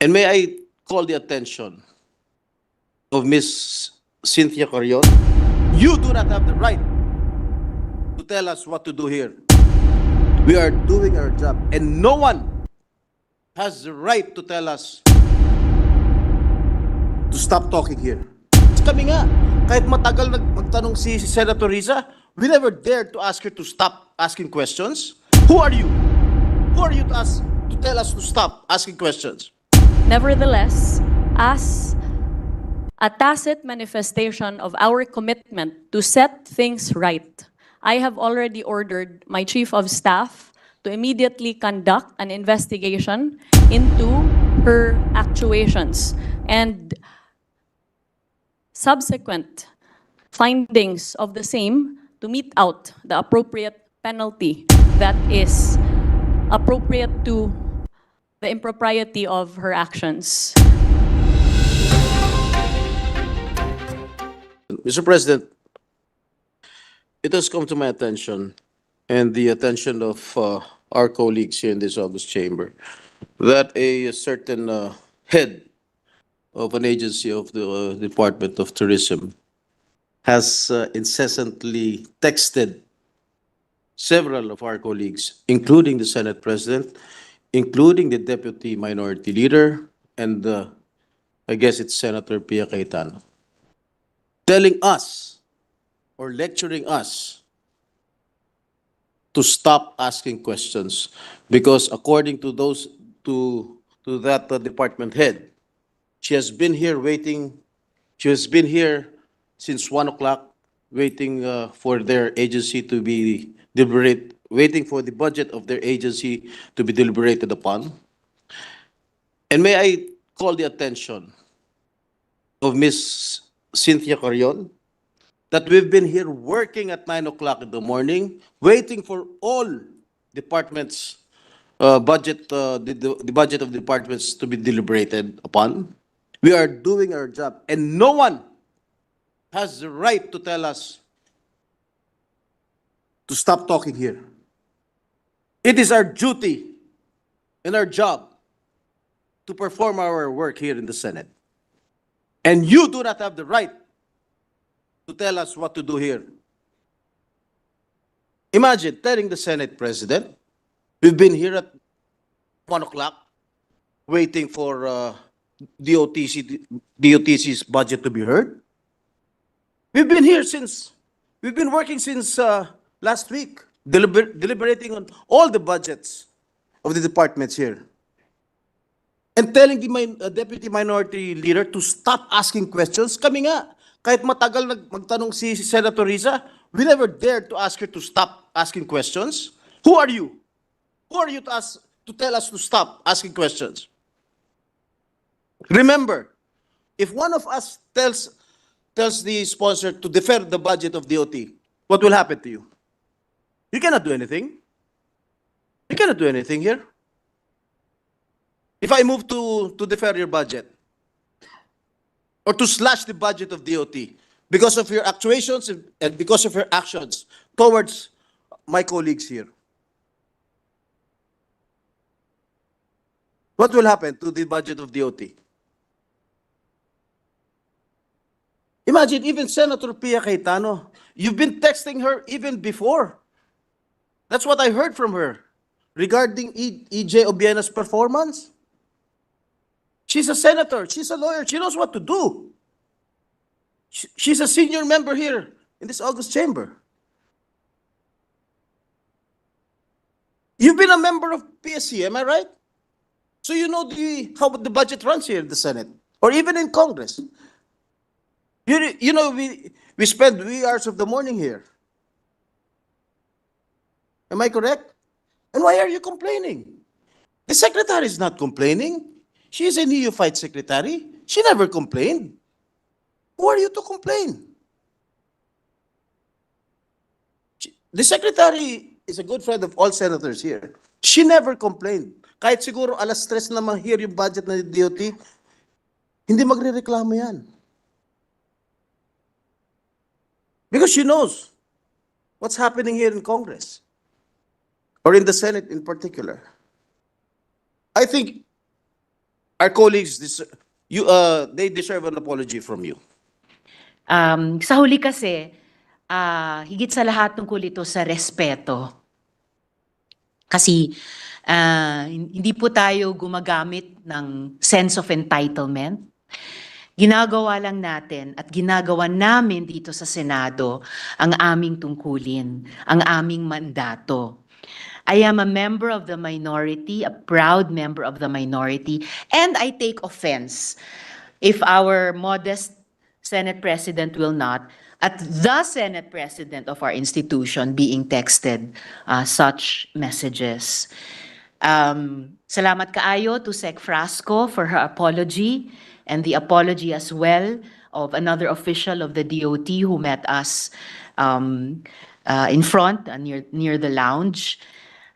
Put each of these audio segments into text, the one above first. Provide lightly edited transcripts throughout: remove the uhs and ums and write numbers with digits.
And may I call the attention of Miss Cynthia Carrion? You do not have the right to tell us what to do here. We are doing our job, and no one has the right to tell us to stop talking here. Kami nga, kahit matagal magtanong si Senator Riza, we never dared to ask her to stop asking questions. Who are you? Who are you to tell us to stop asking questions? Nevertheless, as a tacit manifestation of our commitment to set things right, I have already ordered my Chief of Staff to immediately conduct an investigation into her actuations and subsequent findings of the same to mete out the appropriate penalty that is appropriate to the impropriety of her actions. Mr. President, it has come to my attention and the attention of our colleagues here in this August chamber that a certain head of an agency of the Department of Tourism has incessantly texted several of our colleagues, including the Senate President, including the Deputy Minority Leader, and I guess it's Senator Pia Cayetano, telling us or lecturing us to stop asking questions because according to those to that department head, she has been here waiting. She has been here since 1 o'clock, waiting for their agency to be waiting for the budget of their agency to be deliberated upon. And may I call the attention of Miss Cynthia Carrion that we've been here working at 9 o'clock in the morning, waiting for all departments' budget, the budget of departments to be deliberated upon. We are doing our job, and no one has the right to tell us to stop talking here. It is our duty and our job to perform our work here in the Senate. And you do not have the right to tell us what to do here. Imagine telling the Senate President, we've been here at 1 o'clock waiting for DOTC's budget to be heard. We've been working since last week, deliberating on all the budgets of the departments here. And telling the Deputy Minority Leader to stop asking questions. Kami nga, kahit matagal magtanong si Senator Riza, we never dared to ask her to stop asking questions. Who are you? Who are you to tell us to stop asking questions? Remember, if one of us tells the sponsor to defer the budget of DOT, what will happen to you? You cannot do anything. You cannot do anything here. If I move to defer your budget or to slash the budget of DOT because of your actuations and because of your actions towards my colleagues here, what will happen to the budget of DOT? Imagine, even Senator Pia Cayetano, you've been texting her even before. That's what I heard from her regarding EJ Obiena's performance. She's a senator. She's a lawyer. She knows what to do. She's a senior member here in this August chamber. You've been a member of PSC, am I right? So you know how the budget runs here in the Senate or even in Congress. You know, we spend wee hours of the morning here. Am I correct? And why are you complaining? The secretary is not complaining. She is a neophyte secretary. She never complained. Who are you to complain? The secretary is a good friend of all senators here. She never complained. Kahit siguro alas 3 na ma-hear yung budget ng DOT, hindi magre-reklamo yan. Because she knows what's happening here in Congress or in the Senate in particular. I think Our colleagues, they deserve an apology from you. Sa huli kasi, higit sa lahat tungkol ito sa respeto. Kasi hindi po tayo gumagamit ng sense of entitlement. Ginagawa lang natin at ginagawa namin dito sa Senado ang aming tungkulin, ang aming mandato. I am a member of the minority, a proud member of the minority, and I take offense if our modest Senate President will not, at the Senate President of our institution being texted such messages. Salamat kaayo to Sec Frasco for her apology and the apology as well of another official of the DOT who met us in front near the lounge.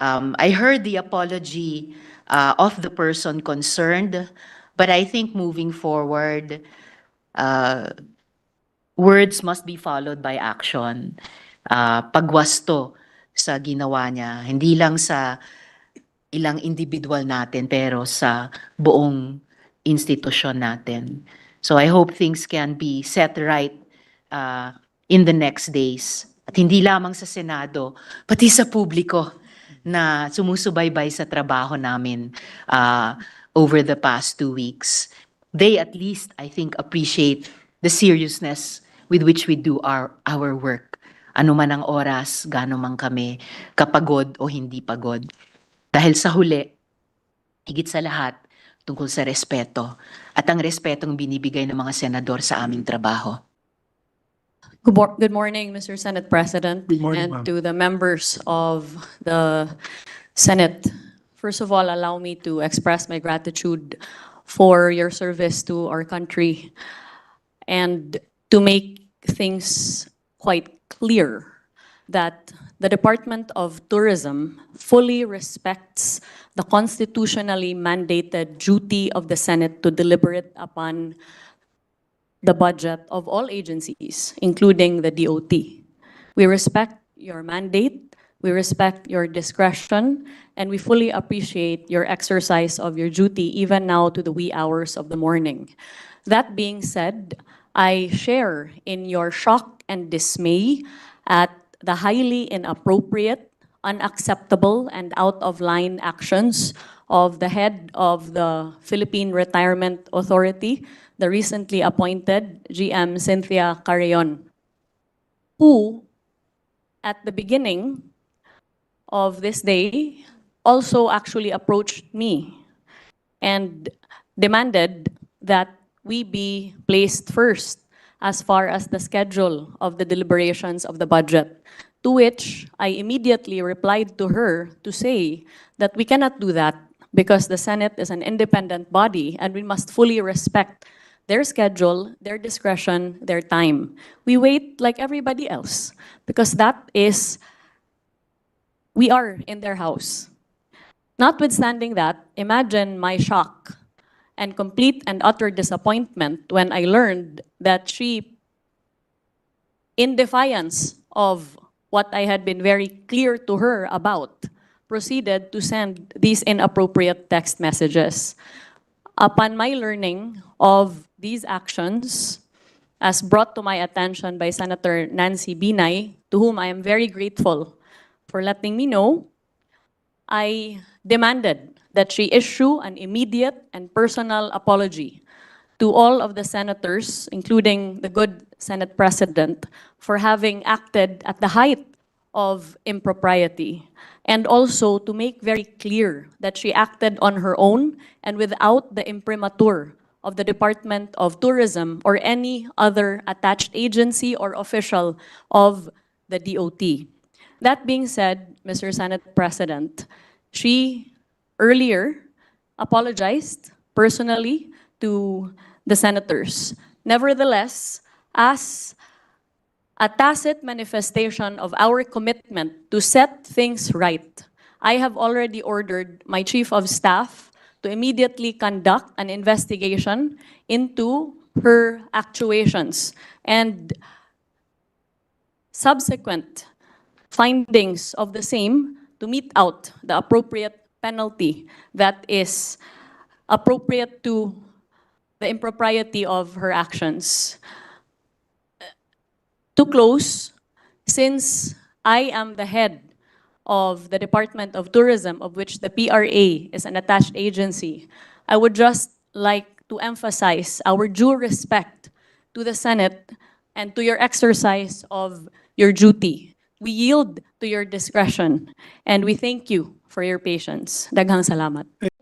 I heard the apology of the person concerned, but I think moving forward, words must be followed by action. Pagwasto sa ginawa niya, hindi lang sa ilang individual natin, pero sa buong institusyon natin. So I hope things can be set right in the next days. At hindi lamang sa Senado, pati sa publiko na sumusubaybay sa trabaho namin over the past 2 weeks. They at least, I think, appreciate the seriousness with which we do our work. Ano man ang oras, gaano man kami kapagod o hindi pagod. Dahil sa huli, higit sa lahat, tungkol sa respeto at ang respetong binibigay ng mga senador sa aming trabaho. Good morning, Mr. Senate President. Good morning, and ma'am. to the members of the Senate. First of all, allow me to express my gratitude for your service to our country and to make things quite clear that the Department of Tourism fully respects the constitutionally mandated duty of the Senate to deliberate upon the budget of all agencies, including the DOT. We respect your mandate, we respect your discretion, and we fully appreciate your exercise of your duty even now to the wee hours of the morning. That being said, I share in your shock and dismay at the highly inappropriate, unacceptable, and out-of-line actions of the head of the Philippine Retirement Authority, the recently appointed GM Cynthia Carrion, who, at the beginning of this day, also actually approached me and demanded that we be placed first as far as the schedule of the deliberations of the budget, to which I immediately replied to her to say that we cannot do that because the Senate is an independent body and we must fully respect their schedule, their discretion, their time. We wait like everybody else because we are in their house. Notwithstanding that, imagine my shock and complete and utter disappointment when I learned that she, in defiance of what I had been very clear to her about, proceeded to send these inappropriate text messages. Upon my learning of these actions, as brought to my attention by Senator Nancy Binay, to whom I am very grateful for letting me know, I demanded that she issue an immediate and personal apology to all of the senators, including the good Senate President, for having acted at the height of impropriety, and also to make very clear that she acted on her own and without the imprimatur of the Department of Tourism or any other attached agency or official of the DOT. That being said, Mr. Senate President, she earlier apologized personally to the senators. Nevertheless, as a tacit manifestation of our commitment to set things right, I have already ordered my Chief of Staff to immediately conduct an investigation into her actuations and subsequent findings of the same to mete out the appropriate penalty that is appropriate to the impropriety of her actions. To close, since I am the head of the Department of Tourism, of which the PRA is an attached agency, I would just like to emphasize our due respect to the Senate and to your exercise of your duty. We yield to your discretion and we thank you for your patience. Daghang salamat.